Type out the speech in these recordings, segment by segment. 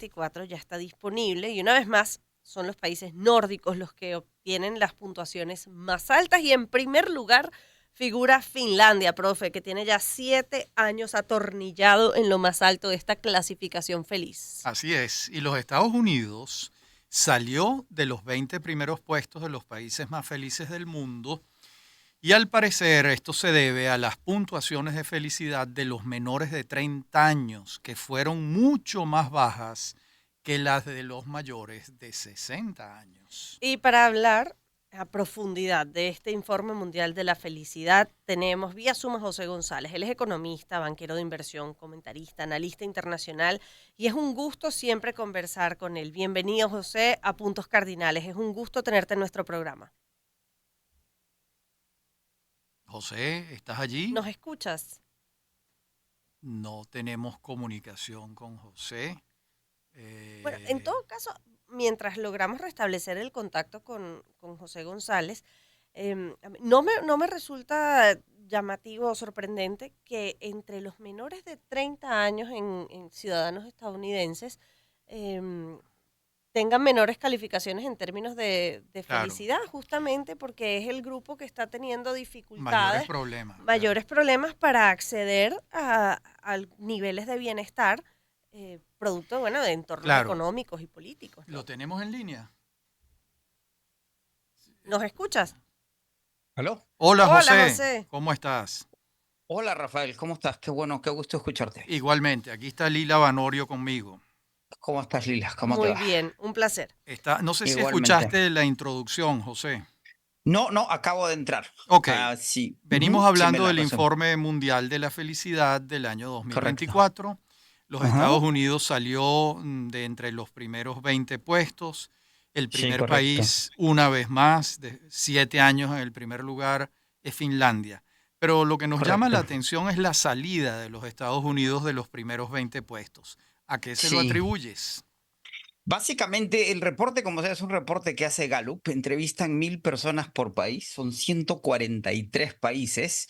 2024 ya está disponible y una vez más son los países nórdicos los que obtienen las puntuaciones más altas y en primer lugar figura Finlandia, profe, que tiene ya 7 años atornillado en lo más alto de esta clasificación feliz. Así es. Y los Estados Unidos salió de los 20 primeros puestos de los países más felices del mundo y al parecer esto se debe a las puntuaciones de felicidad de los menores de 30 años, que fueron mucho más bajas que las de los mayores de 60 años. Y para hablar a profundidad de este informe mundial de la felicidad, tenemos vía Zoom a José González. Él es economista, banquero de inversión, comentarista, analista internacional y es un gusto siempre conversar con él. Bienvenido, José, a Puntos Cardinales. Es un gusto tenerte en nuestro programa. José, ¿estás allí? ¿Nos escuchas? No tenemos comunicación con José. Bueno, en Eh, todo caso, mientras logramos restablecer el contacto con José González, no me resulta llamativo o sorprendente que entre los menores de 30 años en ciudadanos estadounidenses em, tengan menores calificaciones en términos de claro, felicidad, justamente porque es el grupo que está teniendo mayores dificultades, problemas, claro. mayores problemas para acceder a niveles de bienestar, producto, bueno, de entornos Claro, económicos y políticos, lo ¿no? tenemos en línea. ¿Nos escuchas? ¿Aló? Hola Hola, José, José. ¿cómo estás? Hola Rafael, ¿cómo estás? Qué bueno, qué gusto escucharte. Igualmente, aquí está Lila Vanorio conmigo. ¿Cómo estás, Lila? ¿Cómo te Muy va? bien, un placer. No sé si Igualmente. escuchaste la introducción, José. No, no, acabo de entrar. Ok, Ah, sí. venimos Sí me hablando la del pasó. informe mundial de la felicidad del año Correcto. 2024. Los Ajá. Estados Unidos salió de entre los primeros 20 puestos. El Sí, primer correcto. país, una vez más, de 7 años en el primer lugar, es Finlandia. Pero lo que nos llama la Correcto. atención es la salida de los Estados Unidos de los primeros 20 puestos. ¿A qué se lo Sí. atribuyes? Básicamente, el reporte, como sea, es un reporte que hace Gallup. Entrevistan 1.000 personas por país, son 143 países.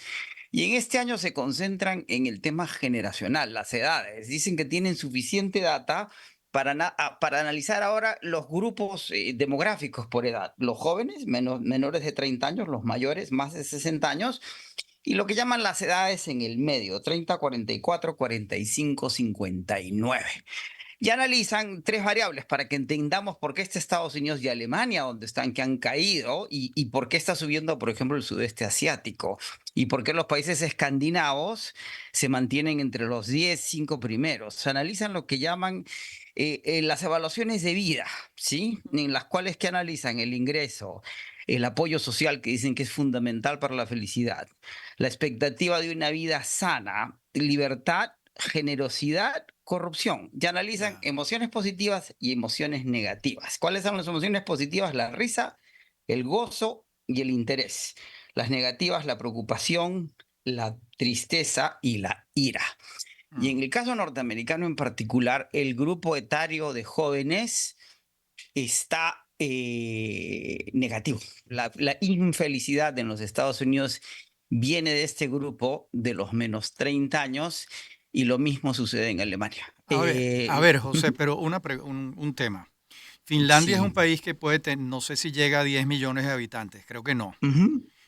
Y en este año se concentran en el tema generacional, las edades. Dicen que tienen suficiente data para analizar ahora los grupos demográficos por edad. Los jóvenes, menores de 30 años, los mayores, más de 60 años, y lo que llaman las edades en el medio, 30, 44, 45, 59. Y analizan tres variables para que entendamos por qué está Estados Unidos y Alemania, donde están, que han caído, y por qué está subiendo, por ejemplo, el sudeste asiático, y por qué los países escandinavos se mantienen entre los 10, 5 primeros. Se analizan lo que llaman las evaluaciones de vida, ¿sí? Ujú. En las cuales que analizan el ingreso, el apoyo social, que dicen que es fundamental para la felicidad, la expectativa de una vida sana, libertad, generosidad, corrupción. Ya analizan Ya. emociones positivas y emociones negativas. ¿Cuáles son las emociones positivas? La risa, el gozo y el interés. Las negativas, la preocupación, la tristeza y la ira. Y Mm. en el caso norteamericano en particular, el grupo etario de jóvenes está negativo. La infelicidad en los Estados Unidos viene de este grupo de los menos 30 años y lo mismo sucede en Alemania. A ver, José, pero un tema. Finlandia es un Sí, país que puede tener, no sé si llega a 10 millones de habitantes, creo que no.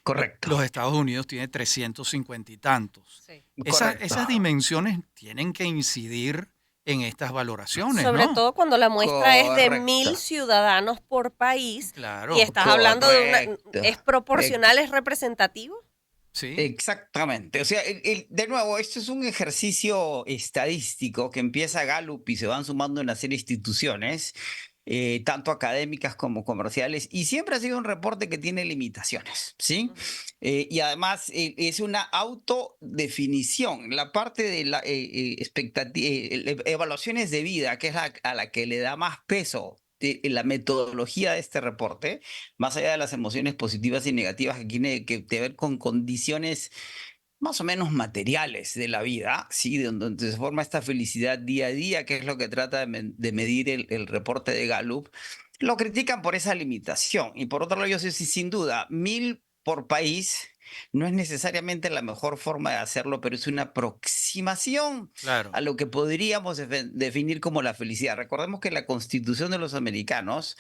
correcto, Los Estados Unidos tiene 350 y tantos. Sí. correcto, Esas dimensiones tienen que incidir en estas valoraciones, Sobre ¿no? todo cuando la muestra es de correcto, 1.000 ciudadanos por país y Claro, estás hablando de una, correcto. ¿es proporcional, es representativo? sí. Exactamente. O sea, de nuevo, esto es un ejercicio estadístico que empieza Gallup y se van sumando una serie de instituciones, tanto académicas como comerciales, y siempre ha sido un reporte que tiene limitaciones, ¿sí? Ujú. Y además es una autodefinición. La parte de la evaluaciones de vida, que es a la que le da más peso la metodología de este reporte, más allá de las emociones positivas y negativas, que tiene que ver con condiciones más o menos materiales de la vida, ¿sí? Donde se forma esta felicidad día a día, que es lo que trata de medir el reporte de Gallup. Lo critican por esa limitación. Y por otro lado, yo sé si sin duda, por país no es necesariamente la mejor forma de hacerlo, pero es una aproximación Claro, a lo que podríamos definir como la felicidad. Recordemos que la Constitución de los americanos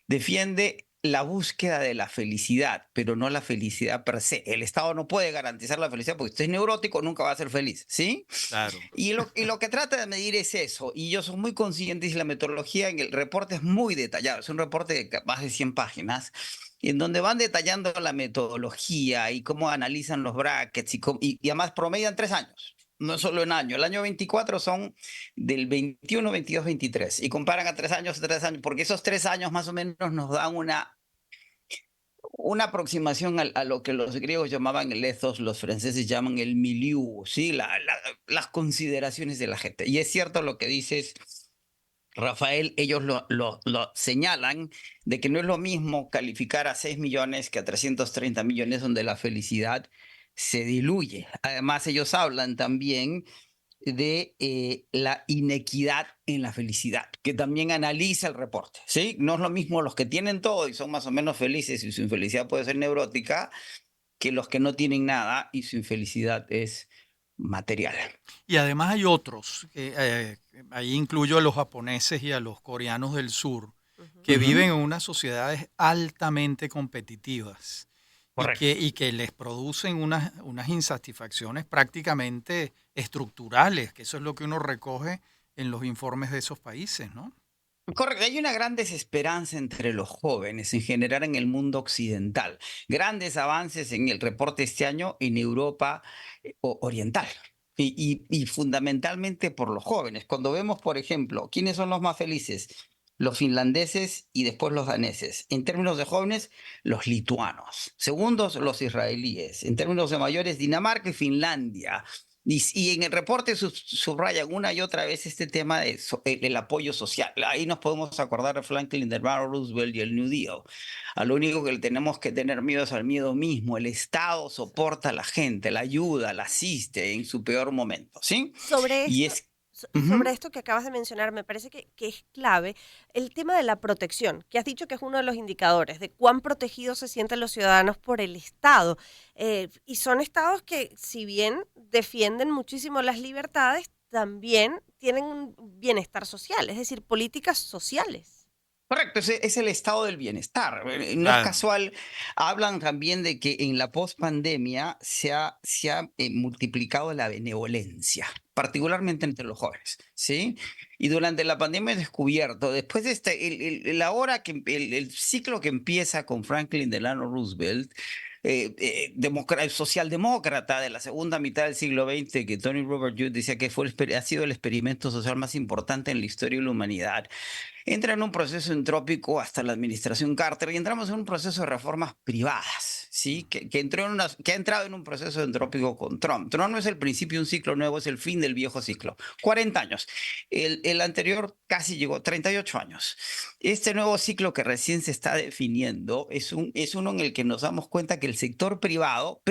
defiende la búsqueda de la felicidad, pero no la felicidad per se. El Estado no puede garantizar la felicidad porque usted es neurótico, nunca va a ser feliz, ¿sí? claro. Y lo que trata de medir es eso. Y ellos son muy conscientes y la metodología en el reporte es muy detallado. Es un reporte de más de 100 páginas, en donde van detallando la metodología y cómo analizan los brackets y además promedian 3 años. No es solo un año. El año 24 son del 21, 22, 23. Y comparan a 3 años, porque esos 3 años más o menos nos dan una aproximación a lo que los griegos llamaban el ethos, los franceses llaman el milieu, ¿sí? Las consideraciones de la gente. Y es cierto lo que dices, Rafael, ellos lo señalan de que no es lo mismo calificar a 6 millones que a 330 millones, donde la felicidad se diluye. Además, ellos hablan también de la inequidad en la felicidad, que también analiza el reporte, ¿sí? No es lo mismo los que tienen todo y son más o menos felices y su infelicidad puede ser neurótica, que los que no tienen nada y su infelicidad es material. Y además hay otros, ahí incluyo a los japoneses y a los coreanos del sur, Ujú. que viven Ujú. en unas sociedades altamente competitivas Correcto. y que les producen unas insatisfacciones prácticamente estructurales, que eso es lo que uno recoge en los informes de esos países, ¿no? Correcto, hay una gran desesperanza entre los jóvenes en general en el mundo occidental. Grandes avances en el reporte este año en Europa oriental. Y fundamentalmente por los jóvenes. Cuando vemos, por ejemplo, quiénes son los más felices, los finlandeses y después los daneses. En términos de jóvenes, los lituanos. Segundos, los israelíes. En términos de mayores, Dinamarca y Finlandia. Y en el reporte subrayan una y otra vez este tema del apoyo social. Ahí nos podemos acordar de Franklin Delano Roosevelt y el New Deal. A lo único que le tenemos que tener miedo es al miedo mismo. El Estado soporta a la gente, la ayuda, la asiste en su peor momento, ¿sí? Sobre Y esto, es... sobre Ujú. esto que acabas de mencionar, me parece que es clave el tema de la protección, que has dicho que es uno de los indicadores de cuán protegidos se sienten los ciudadanos por el Estado. Y son estados que, si bien defienden muchísimo las libertades, también tienen un bienestar social, es decir, políticas sociales. Correcto, es el estado del bienestar. No es Claro. casual, hablan también de que en la pospandemia se ha multiplicado la benevolencia, particularmente entre los jóvenes, ¿sí? Y durante la pandemia he descubierto, después de la hora el ciclo que empieza con Franklin Delano Roosevelt, socialdemócrata de la segunda mitad del siglo XX, que Tony Robert Judd decía que ha sido el experimento social más importante en la historia de la humanidad, entra en un proceso entrópico hasta la administración Carter y entramos en un proceso de reformas privadas, ¿sí? Que ha entrado en un proceso entrópico con Trump. Trump no es el principio de un ciclo nuevo, es el fin del viejo ciclo. 40 años. El anterior casi llegó 38 años. Este nuevo ciclo que recién se está definiendo es uno en el que nos damos cuenta que el sector privado,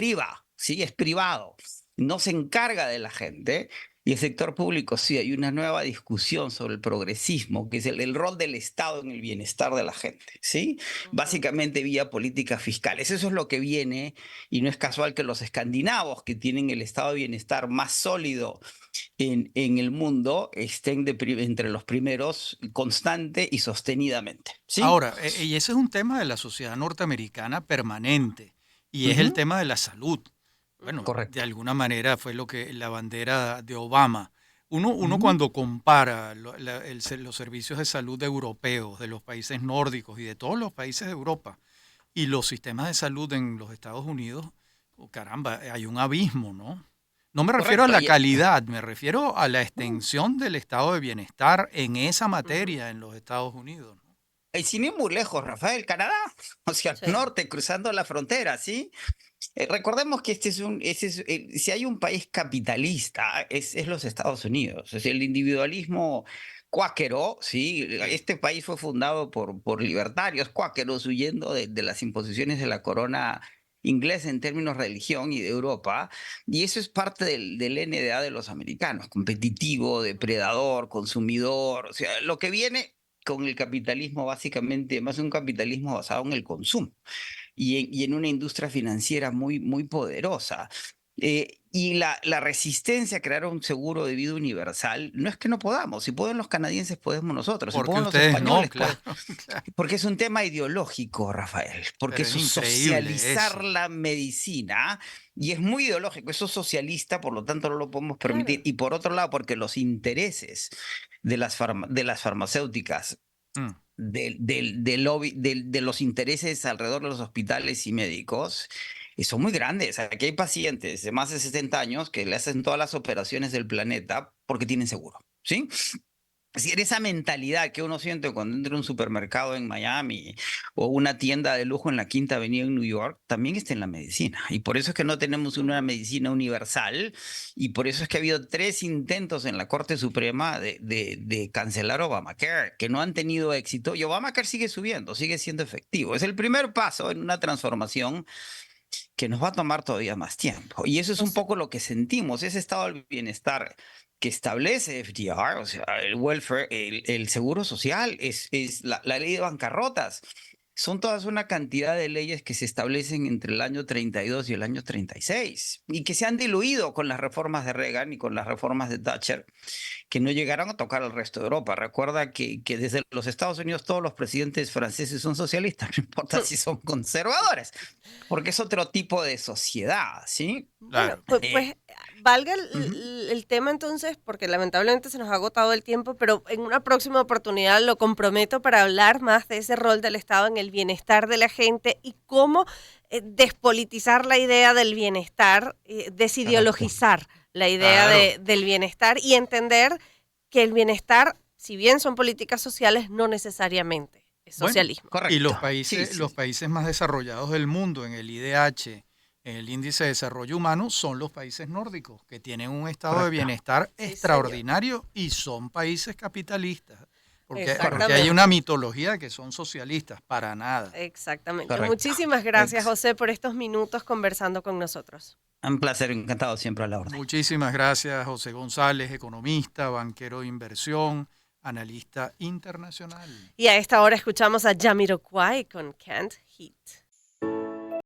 ¿sí? Es privado. No se encarga de la gente, y el sector público, sí, hay una nueva discusión sobre el progresismo, que es el rol del Estado en el bienestar de la gente, ¿sí? Ujú. Básicamente vía políticas fiscales. Eso es lo que viene, y no es casual que los escandinavos, que tienen el estado de bienestar más sólido en el mundo, estén entre los primeros constante y sostenidamente, ¿sí? Ahora, y ese es un tema de la sociedad norteamericana permanente, y es el Ujú. tema de la salud. Bueno, Ujú. de Correcto. alguna manera fue lo que la bandera de Obama. Uno Ujú. cuando compara los servicios de salud europeos, de los países nórdicos y de todos los países de Europa, y los sistemas de salud en los Estados Unidos, oh, caramba, hay un abismo, ¿no? No me refiero a Correcto. la calidad, me refiero a la Uh, extensión del estado de bienestar en esa Ujú. materia en los Estados Unidos, ¿no? y sin ir muy lejos, Rafael, Canadá, hacia el Sí. norte, cruzando la frontera, ¿sí? Recordemos que si hay un país capitalista, es los Estados Unidos. Es el individualismo cuáquero, ¿sí? Sí. Este país fue fundado por libertarios cuáqueros huyendo de las imposiciones de la corona inglesa en términos de religión y de Europa. Y eso es parte del NDA de los americanos, competitivo, Ujú. depredador, consumidor. O sea, lo que viene. con el capitalismo básicamente, más un capitalismo basado en el consumo y en una industria financiera muy, muy poderosa. Y la resistencia a crear un seguro de vida universal no es que no podamos. Si pueden los canadienses, podemos nosotros. Si Porque pueden los ustedes no, españoles, claro, claro. porque es un tema ideológico, Rafael, porque Pero es eso es increíble socializar eso. la medicina y es muy ideológico, eso es socialista, por lo tanto no lo podemos permitir. Claro. Y por otro lado, porque los intereses de las farmacéuticas, Mm. del lobby, de los intereses alrededor de los hospitales y médicos, son muy grandes. Aquí hay pacientes de más de 60 años que le hacen todas las operaciones del planeta porque tienen seguro, ¿sí? Es decir, esa mentalidad que uno siente cuando entra a un supermercado en Miami o una tienda de lujo en la Quinta Avenida en New York, también está en la medicina. Y por eso es que no tenemos una Ujú. medicina universal y por eso es que ha habido 3 intentos en la Corte Suprema de cancelar Obamacare, que no han tenido éxito y Obamacare sigue subiendo, sigue siendo efectivo. Es el primer paso en una transformación que nos va a tomar todavía más tiempo. Y eso es un José, poco lo que sentimos, ese estado del bienestar que establece FDR, o sea, el welfare, el seguro social, es la ley de bancarrotas. Son todas una cantidad de leyes que se establecen entre el año 32 y el año 36 y que se han diluido con las reformas de Reagan y con las reformas de Thatcher, que no llegaron a tocar al resto de Europa. Recuerda que desde los Estados Unidos todos los presidentes franceses son socialistas, no importa si son conservadores, porque es otro tipo de sociedad, ¿sí? bueno, Claro. pues, Eh, valga Ujú. el tema entonces, porque lamentablemente se nos ha agotado el tiempo, pero en una próxima oportunidad lo comprometo para hablar más de ese rol del Estado en el bienestar de la gente y cómo despolitizar la idea del bienestar, Correcto. desideologizar la idea Claro. del bienestar y entender que el bienestar, si bien son políticas sociales, no necesariamente es Bueno, socialismo. y Correcto. Sí, sí. los países más desarrollados del mundo en el IDH, en el Índice de Desarrollo Humano, son los países nórdicos, que tienen un estado de Correcto. bienestar Sí, señor. extraordinario y son países capitalistas. Porque hay Correcto. una Exactamente. mitología de que son socialistas, para nada. Exactamente. Correcto. Muchísimas gracias, Ex- José, por estos minutos conversando con nosotros. Un placer, encantado siempre a la orden. Muchísimas gracias, José González, economista, banquero de inversión, analista internacional. Y a esta hora escuchamos a Jamiroquai con Can't Hit.